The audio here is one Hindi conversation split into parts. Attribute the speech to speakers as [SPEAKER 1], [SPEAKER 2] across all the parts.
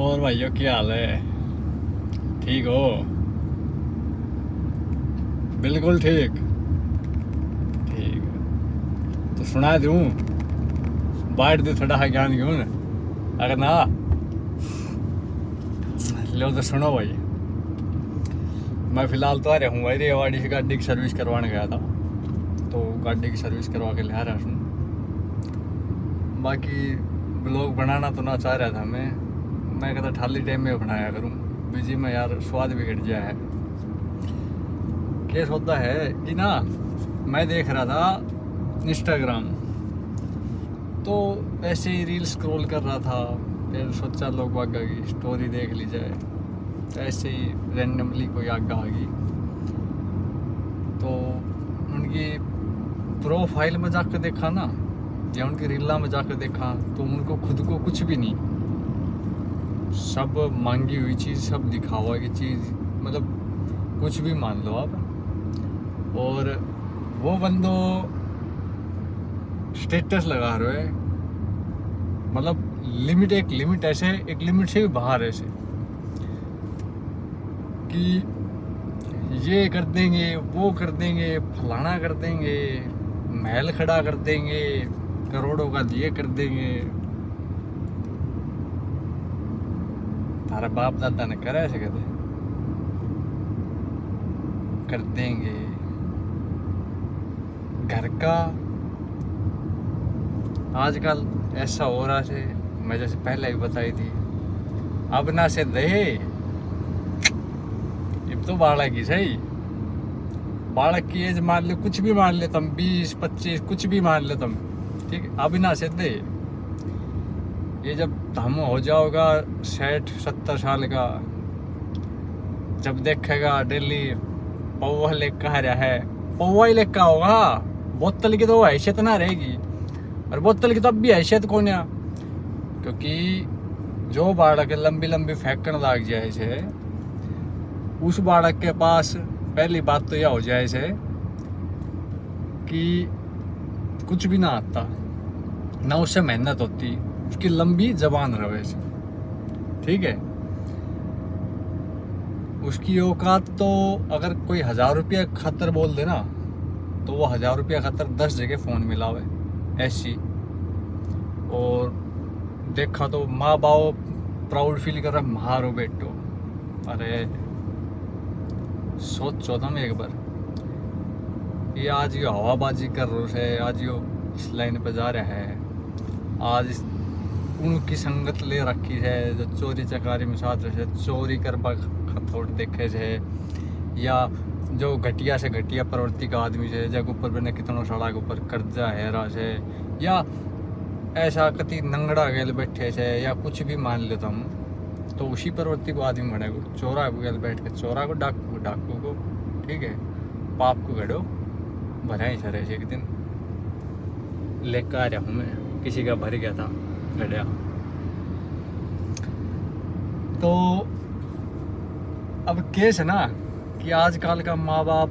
[SPEAKER 1] और भाइयों क्या हाल है? ठीक हो? बिल्कुल ठीक। ठीक है तो सुना दूँ, बांट दूँ थोड़ा सा ज्ञान क्यों न? अगर ना लो तो सुनो भाई। मैं फ़िलहाल तो आ रहा हूँ भाई, रेवाड़ी से गाड़ी की सर्विस करवाने गया था, तो गाड़ी की सर्विस करवा के ले आ रहा हूँ। बाकी ब्लॉग बनाना तो ना चाह रहा था मैं कहता खाली टाइम में बनाया करूँ, बिजी में यार स्वाद बिगड़ गया है। केस होता है कि ना, मैं देख रहा था इंस्टाग्राम, तो ऐसे ही रील स्क्रॉल कर रहा था, फिर सोचा लोग आगा की स्टोरी देख ली जाए, तो ऐसे ही रैंडमली कोई आगा आ गई, तो उनकी प्रोफाइल में जाकर देखा ना, या उनकी रीला में जाकर देखा, तो उनको खुद को कुछ भी नहीं, सब मांगी हुई चीज़, सब दिखावा की चीज़, मतलब कुछ भी मान लो आप। और वो बंदो स्टेटस लगा रहे हैं, मतलब एक लिमिट ऐसे, एक लिमिट से भी बाहर ऐसे कि ये कर देंगे, वो कर देंगे, फलाना कर देंगे, महल खड़ा कर देंगे, करोड़ों का ये कर देंगे। तारा बाप दादा ने करा ऐसे कहते कर देंगे। घर का आजकल ऐसा हो रहा है, मैं जैसे पहले भी बताई थी, अब ना से दे, अब तो बालक ही सही, बालक की एज मान लो, कुछ भी मान ले तुम, 20-25 कुछ भी मान ले तुम, ठीक है, अब ना से दे। ये जब हम हो जाओगा 60-70 साल का, जब देखेगा डेली पौवा लेकर आ रहा है, पौवा ही लेकर होगा, बोतल की तो हैसियत ना रहेगी, और बोतल की तो अब भी हैसियत कौन है, क्योंकि जो बालक लंबी लंबी फेंकने लग जाए से, उस बालक के पास पहली बात तो यह हो जाए से कि कुछ भी ना आता, ना उससे मेहनत होती, उसकी लंबी जबान रहे से, ठीक है। उसकी औकात तो अगर कोई 1000 रुपया खातर बोल दे ना, तो वो 1000 रुपया खातर 10 जगह फ़ोन मिलावे ऐसी। और देखा तो माँ बाप प्राउड फील कर रहा, मारो बेटो, अरे सोचो तुम एक बार, ये आज यो हवाबाजी कर रहे है, आज यो इस लाइन पे जा रहा है, आज उनकी संगत ले रखी है जो चोरी चकारी में साथ रहे, चोरी कर थोड़ देखे से, या जो घटिया से घटिया प्रवृत्ति का आदमी से, जग ऊपर बने कितनों सड़क ऊपर कर्जा है रहा से, या ऐसा कति नंगड़ा गेल बैठे से, या कुछ भी मान ले तुम, तो उसी प्रवृत्ति को आदमी बनेगा। चोरा को गेल बैठ के, चोरा को, डाकू को, ठीक है, पाप को गड़ो भरा ही सर। एक दिन लेकर आ रहा हूँ मैं, किसी का भर गया था गड्ढा, तो अब केस है ना कि आजकल का माँ बाप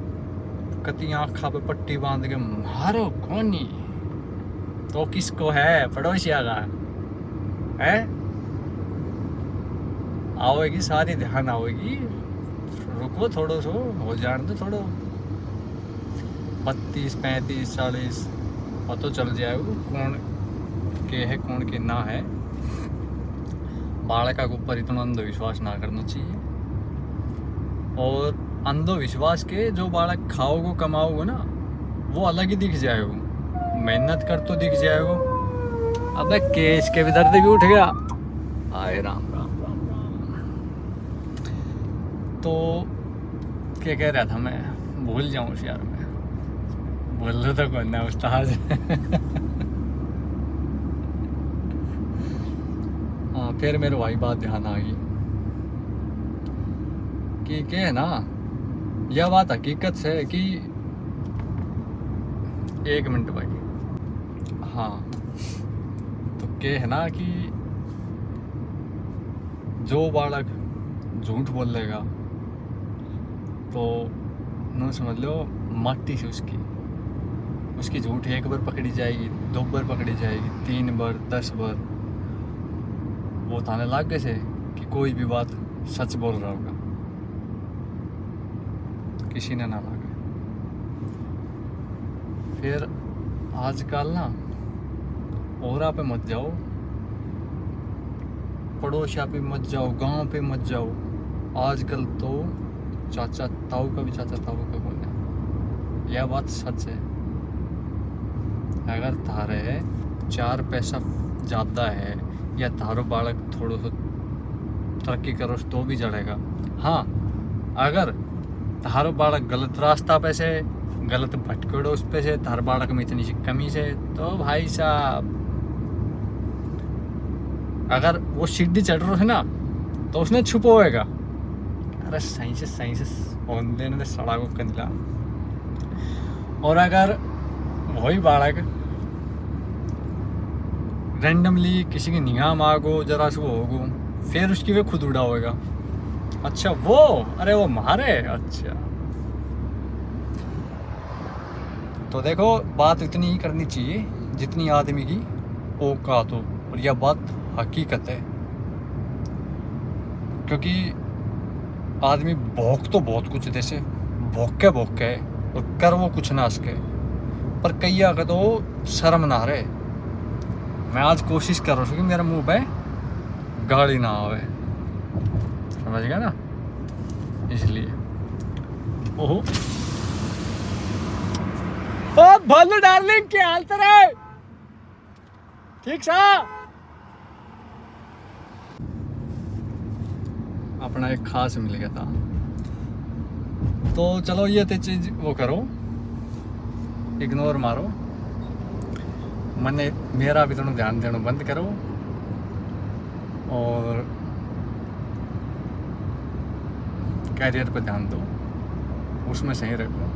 [SPEAKER 1] कति आँखा पे पट्टी बांध के मारो कोनी, तो किसको है, पड़ोसिया का है, आओगी सारी ध्यान आवेगी, रुको थोड़ो सो हो जान दो, थोड़ो 32, 35, 40 पता चल जाएगा कौन के है कौन के ना है। बालक के ऊपर इतना अंधविश्वास ना करना चाहिए, और अंधविश्वास के जो बालक खाओगे कमाओगे ना, वो अलग ही दिख जाएगा, मेहनत कर तो दिख जाएगा। अबे केस के भी दर्द भी उठ गया, आए राम राम राम राम। तो क्या कह रहा था मैं, भूल जाऊँ यार, मैं बोल रहा था कौन है उस्ताद हाँ, फिर मेरे भाई बात ध्यान आ गई कि क्या है ना, यह बात हकीकत से है कि 1 मिनट भाई, हाँ, तो क्या है ना कि जो बालक झूठ बोलेगा, तो न समझ लो माटी से उसकी झूठ 1 बार पकड़ी जाएगी, 2 बार पकड़ी जाएगी, 3 बार, 10 बार, वो थाने लाग गए से कि कोई भी बात सच बोल रहा होगा, किसी ने ना मांगे। फिर आजकल ना ओरा पे मत जाओ, पड़ोसिया पे मत जाओ, गांव पे मत जाओ। आजकल तो चाचा ताऊ का भी चाचा ताऊ का कौन है, यह बात सच है। अगर थारे 4 पैसा ज़्यादा है या थारो बालक थोड़ो सो तरक्की करो तो भी जड़ेगा। हाँ, अगर थारो बालक गलत रास्ता पे से, गलत भटकड़ो उस पे से, थार बालक में इतनी सी कमी से, तो भाई साहब अगर वो सीढ़ी चढ़ रहा है ना तो उसने छुपोएगा। अरे सही से औंधे ने सड़ा को कंदला। और अगर वही बालक रैंडमली किसी की निगाह मांगो, जरा से वो होगो, फिर उसकी वे खुद उड़ा होगा। अच्छा वो, अरे वो मारे, अच्छा। तो देखो बात इतनी ही करनी चाहिए जितनी आदमी की औकात हो, और यह बात हकीकत है। क्योंकि आदमी भौंक तो बहुत कुछ जैसे भौंक के और कर वो कुछ ना सके, पर कई आगे तो शर्म ना रहे। मैं आज कोशिश कर रहा हूँ कि मेरे मुंह पे गाली ना आवे, समझ गया ना, इसलिए। ओहो ओ भल्लू डार्लिंग, क्या हाल तेरे? ठीक सा? अपना एक खास मिल गया था, तो चलो ये ते चीज वो करो, इग्नोर मारो, मने मेरा भी थोड़ा ध्यान देना बंद करो, और कैरियर पे ध्यान दो, उसमें सही रखो।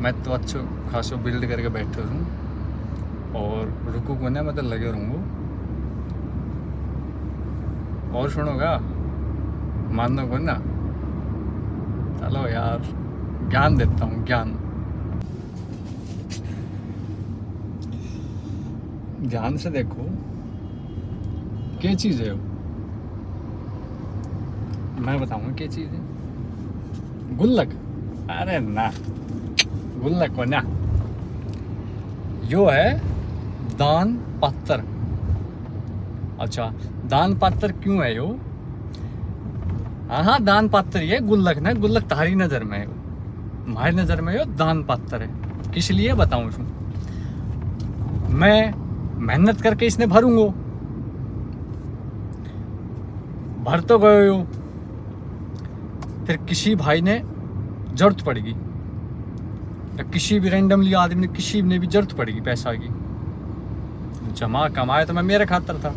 [SPEAKER 1] मैं तो अच्छो खासो बिल्ड करके बैठे हूँ, और रुकू को ना मैं तो लगे रहूँगा। और सुनोगा, मानो को ना, चलो यार ज्ञान देता हूँ, ज्ञान। ध्यान से देखो क्या चीज़ है वो, मैं बताऊंगा क्या चीज़ है। गुल्लक? अरे ना, गुल्लक को ना, यो है दान पत्थर। अच्छा, दान पत्थर क्यों है यो? हाँ, दान पत्थर ये गुल्लक ना, गुल्लक तारी नज़र में है, हमारी नज़र में यो दान पत्थर है। किस लिए बताऊँ इसमें? मैं मेहनत करके इसने भरूंगा, भर तो गए हो, फिर किसी भाई ने जरूरत पड़ेगी, या किसी भी रैंडमली आदमी ने, किसी ने भी जरूरत पड़ेगी पैसा की, जमा कमाया तो मैं मेरे खातर था,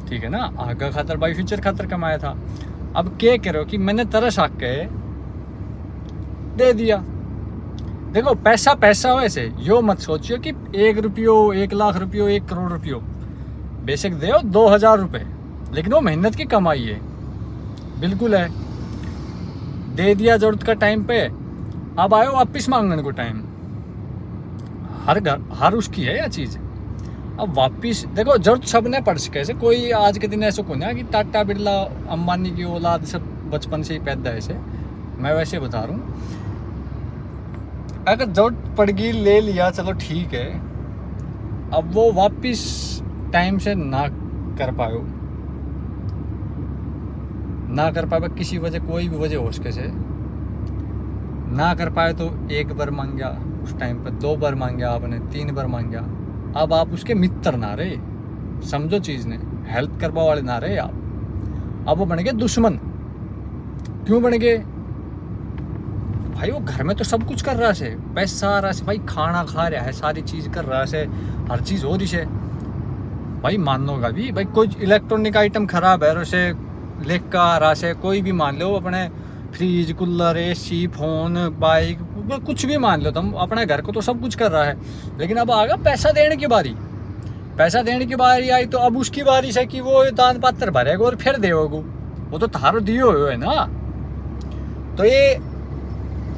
[SPEAKER 1] ठीक है ना, आगे खातर भाई फ्यूचर खातर कमाया था। अब क्या करो कि मैंने तरस आके दे दिया। देखो पैसा पैसा वैसे यो मत सोचियो कि 1 रुपयो, 1 लाख रुपयो, 1 करोड़ रुपयो, बेशक दे 2000 रुपये, लेकिन वो मेहनत की कमाई है, बिल्कुल है। दे दिया जरूरत का टाइम पे, अब आयो वापिस मांगने को टाइम। हर घर हर उसकी है यह चीज़। अब वापिस देखो, जरूरत सब ने पड़ सके ऐसे, कोई आज के दिन ऐसा कौन है कि टाटा बिरला अंबानी की औलाद सब बचपन से ही पैदा है ऐसे, मैं वैसे बता रहा हूँ। अगर जरूरत पड़ गई, ले लिया, चलो ठीक है। अब वो वापिस टाइम से ना कर पाए किसी वजह, कोई भी वजह हो सके से ना कर पाए, तो 1 बार मांग गया उस टाइम पर, 2 बार मांग गया आपने, 3 बार मांग गया। अब आप उसके मित्र ना रहे, समझो चीज़ ने, हेल्प करवा वाले ना रहे आप। अब वो बन गए दुश्मन। क्यों बन गए भाई? वो घर में तो सब कुछ कर रहा है, पैसा आ रहा है भाई, खाना खा रहा है, सारी चीज़ कर रहा है, हर चीज़ हो रही है भाई। मानोगा भी भाई, कोई इलेक्ट्रॉनिक आइटम खराब है उसे लेकर आ रहा है, कोई भी मान लो, अपने fridge, cooler, AC, phone, bike, कुछ भी मान लो तुम, अपने घर को तो सब कुछ कर रहा है। लेकिन अब आ गया पैसा देने की बारी, पैसा देने की बारी आई, तो अब उसकी बारी है कि वो दान पात्र भरेगा और फिर देगा। वो तो थारो दियो है ना। तो ये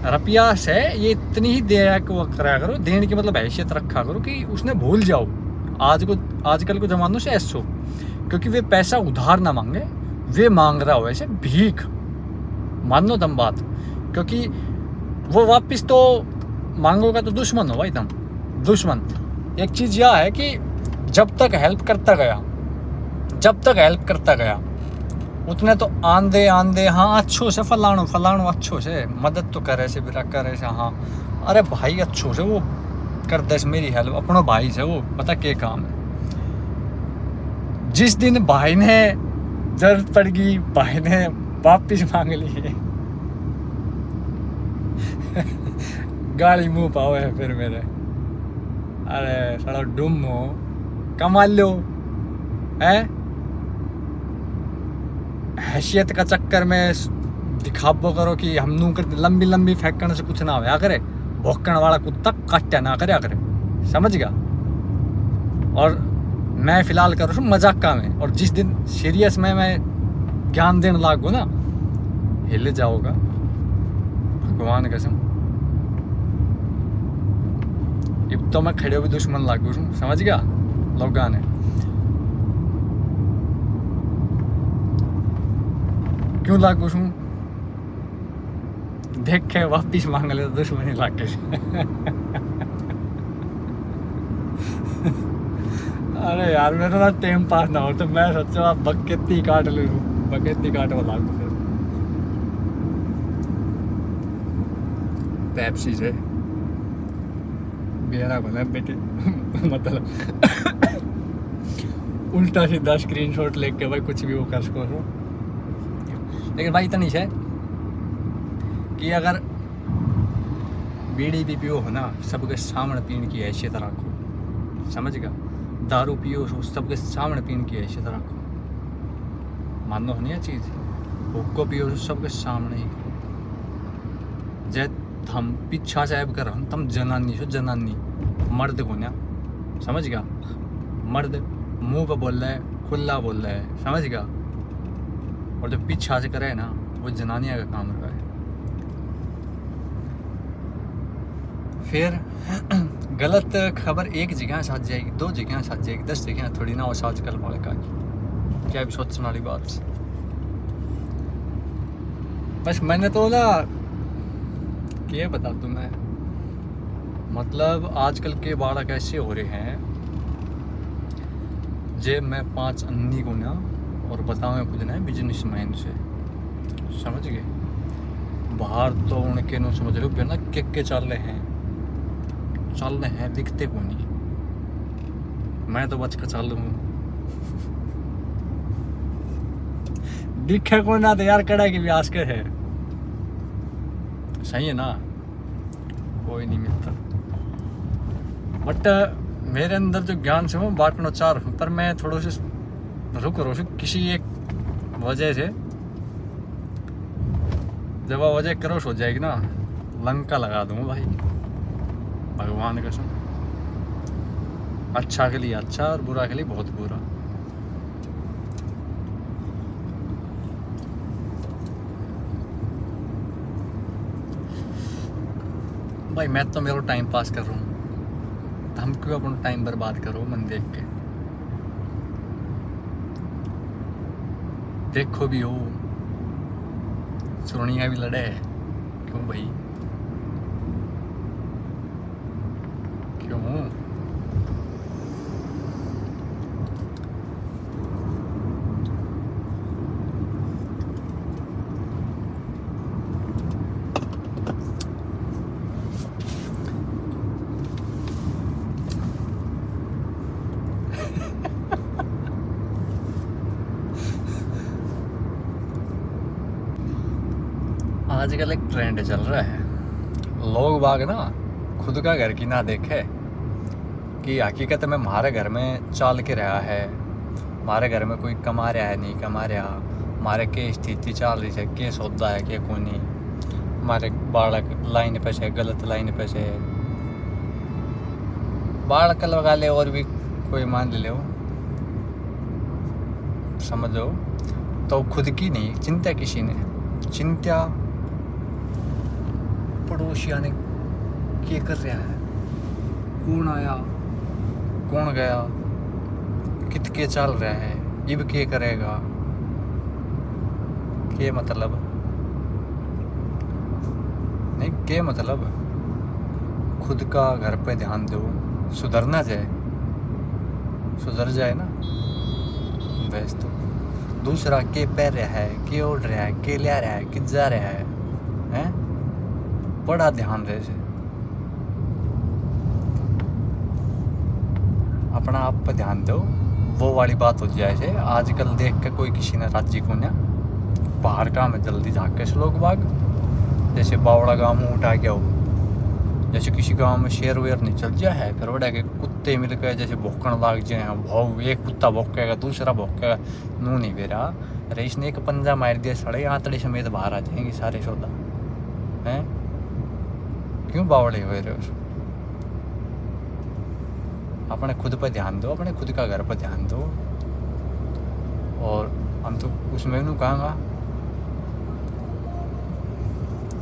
[SPEAKER 1] रुपया से ये इतनी ही दया को करा करो, देने की मतलब हैसियत रखा करो कि उसने भूल जाओ। आजकल को ज़मानों से ऐसो, क्योंकि वे पैसा उधार ना मांगे, वे मांग रहा हो ऐसे भीख, मान लो तुम बात, क्योंकि वो वापस तो मांगोगा तो दुश्मन हो भाई तुम, दुश्मन। एक चीज़ यह है कि जब तक हेल्प करता गया उतने तो आंदे हाँ अच्छो से फलाणो अच्छो से मदद तो करे से बिरा करे से, हाँ अरे भाई अच्छो से वो कर दे मेरी हेल्प, अपना भाई से वो पता क्या काम है। जिस दिन भाई ने जरूरत पड़ गई, भाई ने वापिस मांग ली गाली मुंह पाओ है फिर मेरे, अरे साला डुम हो, कमा लो है, हैसियत का चक्कर में दिखाबो करो कि हम नू कर लंबी फेंकने से कुछ ना होया करे, भौंकण वाला कुत्ता काटा ना करे समझ गया। और मैं फिलहाल कर रहा हूँ मजाक का में, और जिस दिन सीरियस में मैं ज्ञान देने लागू ना, हिल जाओगा भगवान कसम। अब तो मैं खड़े भी दुश्मन लागू हूँ, समझ गया लोगा ने। क्यों लागू हूँ, देख के वापिस मांग ले तो दुश्मनी लागे अरे यार मेरा ना टाइम पास ना हो तो मैं सोचा बकेती काट ले लूँ, बकेती काट वाला फिर पेप्सी से बेरा बना बेटे मतलब उल्टा सीधा स्क्रीनशॉट लेके भाई कुछ भी वो कर सको। लेकिन भाई इतना नहीं है कि अगर बीड़ी भी पियो हो ना, सबके सामने पीने की हैसियत रखो, समझ गया। दारू पियो हो सबके सामने पीने की हैसियत रखो, मान लो नहीं चीज़। हुक्को पियो हो सबके सामने ही, जै हम पीछा से ऐब कर हम तुम जनानी हो, जनानी मर्द को ना, समझ गया। मर्द मुंह पे बोल रहा है, खुला बोल रहा है, समझ गया। और जो पीछा से करे ना वो जनानिया का काम रहा है। फिर गलत खबर एक जगह साथ जाएगी, 2 जगह साथ जाएगी, 10 जगह थोड़ी ना। और आजकल वाले का क्या भी सोचने वाली बात। बस मैंने तो ना क्या बता दूं मैं, मतलब आजकल के बालक ऐसे हो रहे हैं, जे मैं 5 अन्नी को ना और बताऊँ खुद ना बिजनेसमैन से, समझ गए। बाहर तो उनके नो समझ लो ना के चल रहे हैं दिखते को नहीं। मैं तो बच कर चल रहा हूँ दिखे को ना तो यार कड़ा की व्यास के है, सही है ना, कोई नहीं मिलता। बट मेरे अंदर जो ज्ञान से वो बांटना चाह रहा हूँ, पर मैं थोड़ा से रुक किसी एक वजह से। जब वह वजह क्रॉस हो जाएगी ना, लंका लगा दूँगा भाई भगवान कसम। अच्छा के लिए अच्छा और बुरा के लिए बहुत बुरा। भाई मैं तो मेरा टाइम पास कर रहा हूँ, हम क्यों अपना टाइम बर्बाद करो मन देख के। देखो भी हो सुरनिया भी लड़े, क्यों भाई क्यों। आजकल एक ट्रेंड चल रहा है, लोग बाग ना खुद का घर की ना देखे कि हकीकत में हमारे घर में चाल के रहा है, हमारे घर में कोई कमा रहा है नहीं कमा रहा, हमारे के स्थिति चल रही है, के सौदा है के को नहीं, हमारे बालक लाइन पे से गलत लाइन पे से बालक लगा ले और भी कोई मान ले हो, समझो। तो खुद की नहीं चिंता किसी ने, चिंता पड़ोसिया ने क्या कर रहा है, कौन आया कौन गया, कितके चल रहा है, इब के करेगा, के मतलब नहीं, के मतलब खुद का घर पे ध्यान दो, सुधरना जाए, सुधर जाए ना बस। तो दूसरा के पैर रहा है, के उड़ रहा है, के लिया रहा है, कि जा रहा है, हैं? बड़ा ध्यान रहे से अपना आप पे ध्यान दो, वो वाली बात हो जाए से। आजकल देख के कोई किसी ने राज्य को ना बाहर का में जल्दी झाके से लोग बाग, जैसे बावड़ा गाँव में उठा के हो, जैसे किसी गांव में शेर वेर नहीं चल जाए है, फिर बड़ा के कुत्ते मिल के जैसे भौंकण लाग जाए, भाव एक कुत्ता भौंकेगा दूसरा भौंकेगा, नू नहीं बेरा रईस ने एक पंजा मार दिया, सड़े आंतड़े समेत बाहर आ जाएंगे सारे सौदा हैं। क्यों बावड़े हुए रहे हो? अपने खुद पर ध्यान दो, अपने खुद का घर पर ध्यान दो। और हम तो उसमें नू कहांगा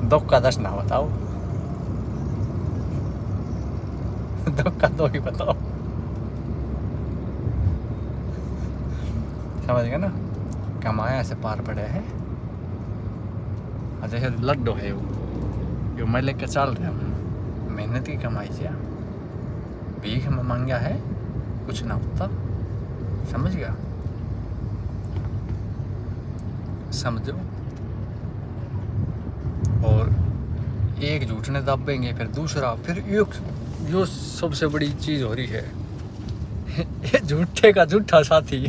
[SPEAKER 1] दुख का दस ना बताओ, दुख का दो ही बताओ, समझ गए ना? कमाया से पार पड़े है, जैसे लड्डू है वो जो मैं लेके चल रहा हूँ, मेहनत की कमाई से, भीख में मांगा है कुछ ना होता, समझ गया? समझो। और एक झूठ ने दबेंगे, फिर दूसरा, फिर एक जो सबसे बड़ी चीज हो रही है, ये झूठे का झूठा साथी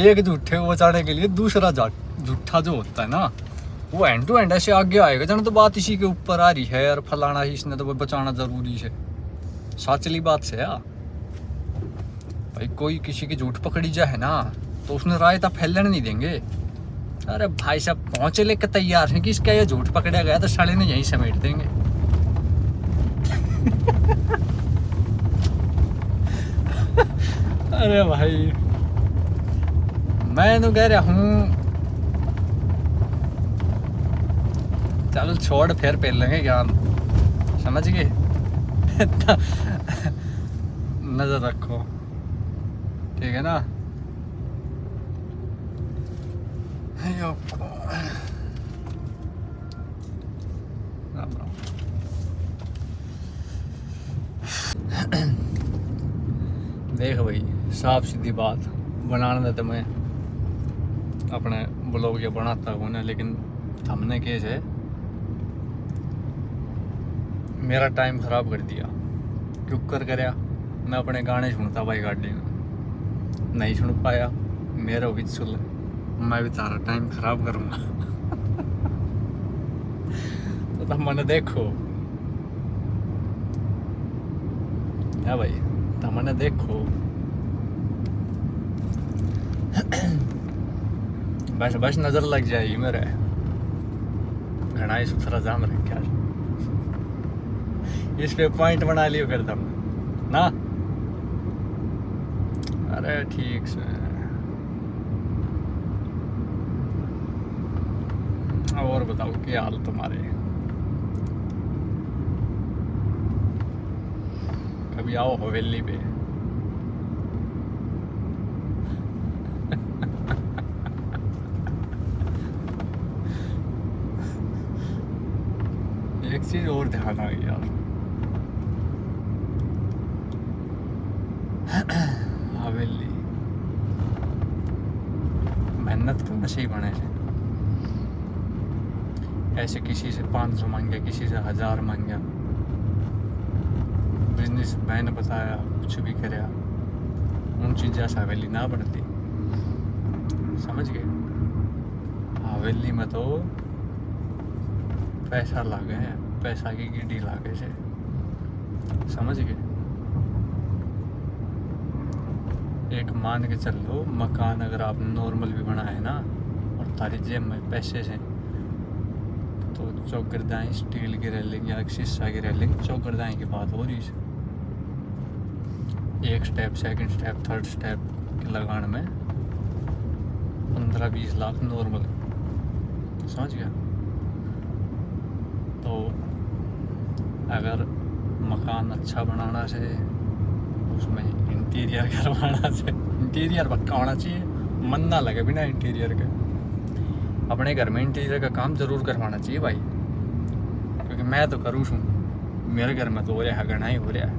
[SPEAKER 1] एक झूठे को बचाने के लिए दूसरा झूठा जो होता है ना, वो एंड टू एंड ऐसे आगे आएगा जन तो बात इसी के ऊपर आ रही है, और फलाना ही इसने तो बचाना जरूरी है। साचली बात से यार भाई, कोई किसी की झूठ पकड़ी जाए ना तो उसने रायता फैलने नहीं देंगे। अरे भाई साहब पहुंचे लेके तैयार हैं कि इसका ये झूठ पकड़ा गया तो साले ने यहीं समेट देंगे अरे भाई मैं तो कह रहा हूँ चलो छोड़, फिर पहन लेंगे ज्ञान, समझ गए? नजर रखो, ठीक है ना? देख भाई, साफ सीधी बात बनाने देते, मैं अपने ब्लॉग ये बनाता हूँ ना, लेकिन हमने केस है मेरा टाइम ख़राब कर दिया। क्यों कर करया? मैं अपने गाने सुनता भाई गाड़ी में, नहीं सुन पाया, मेरा भी सुन, मैं भी तारा टाइम ख़राब करूँगा तो मैंने देखो है भाई, तमने देखो बस बस नजर लग जाएगी मेरे, घना ही सुथरा जाम रखा, इस पे पॉइंट बना लियो फिर तुम ना। अरे ठीक से, और बताओ क्या हाल तुम्हारे? कभी आओ हवेली पे एक चीज और ध्यान आ गई यार, हवेली मेहनत करना सही बने से, ऐसे किसी से 500 मांगे, किसी से 1000 मांगे, बिजनेस मैंने बताया कुछ भी कराया, उन चीज़ों से हवेली ना बढ़ती, समझ गए? हवेली में तो पैसा लागे है, पैसा की गिड्डी लागे से, समझ गए? एक मान के चल लो, मकान अगर आप नॉर्मल भी बनाए ना और तारी जेब में पैसे से, तो चौगरदाई स्टील की रेलिंग या शीशा की रेलिंग, चौगरदाई की बात हो रही है। एक step, second step, third step के लगान में 15-20 लाख नॉर्मल, समझ गया? तो अगर मकान अच्छा बनाना से, उसमें इंटीरियर करवाना से इंटीरियर पक्का होना चाहिए, मन ना लगे बिना इंटीरियर के। अपने घर में इंटीरियर का काम ज़रूर करवाना चाहिए भाई, क्योंकि मैं तो करूँ हूँ, मेरे घर में तो हो रहा है, गणा ही हो रहा है,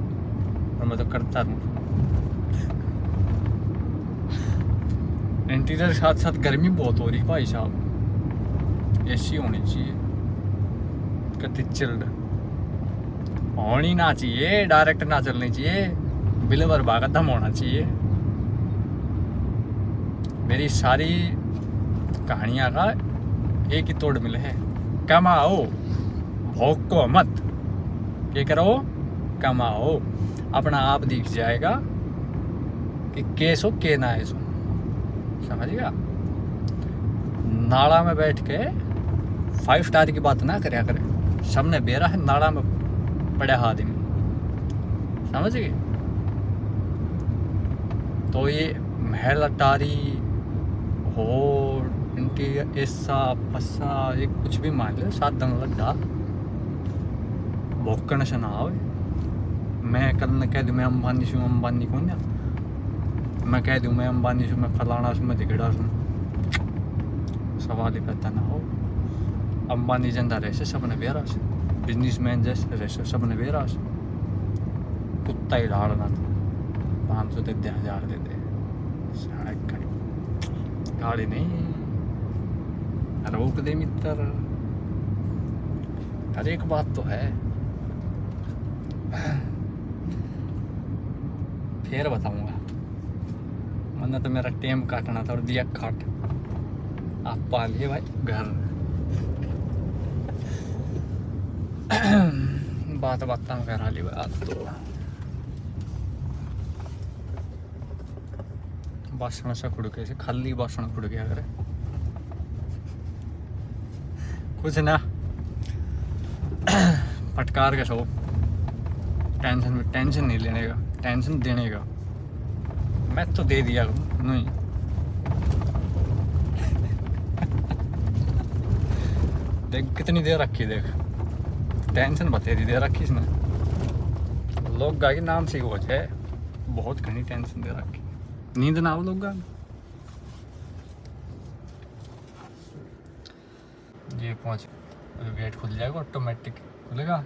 [SPEAKER 1] और मैं तो करता रहूँ। इंटीरियर के साथ साथ गर्मी बहुत हो रही भाई साहब, एसी होनी चाहिए, कति चिल्ड होनी ना चाहिए, डायरेक्ट ना चलनी चाहिए, बिल भरवा का दम होना चाहिए। मेरी सारी कहानियाँ का एक ही तोड़ मिले है, कमाओ भोगो मत, क्या करो, कमाओ, अपना आप दिख जाएगा कि केस हो के ना ऐसो, समझिएगा। नाला में बैठ के 5 स्टार की बात ना करे, सबने बेरा है नाला में पड़ा आदमी, समझ गए। तो ये महल अटारी हो, इंटीरियर ऐसा पस्सा, ये कुछ भी मान ले, 7 दिन लगा भोकन से ना आवे। मैं कल न कह दूँ मैं अंबानी छूँ, अंबानी कौन है, मैं कह दूँ मैं अंबानी छूँ, मैं फलाना छूँ, मैं दिगड़ा छूँ, सवाल ही पैदा ना हो। अंबानी जिंदा रहे सबने बेरा से, बिजनेसमैन जैसे रहे सबने बेरा से, कुत्ता ही डालना 500 दे दे, 1000 दे दे, गाड़ी नहीं रोक दे मित्र। हर एक बात तो है। फिर बताऊंगा, मैंने तो मेरा टेम काटना था और दिया काट, आप पा लिए भाई घर। बात में करा ली बात, तो बासण से खुड़के से खाली बासण खुड़ गया करे, कुछ ना फटकार का शो, टेंशन नहीं लेने का, टेंशन देने का। मैं तो दे दिया नहीं, देख कितनी देर रखी, देख टेंशन बतेरी दे रखी इसने, लोग गा के नाम से वो है, बहुत घनी टेंशन दे रखी, नींद ना हो लोग गा। ये पहुंच, गेट खुल जाएगा ऑटोमेटिक खुलेगा।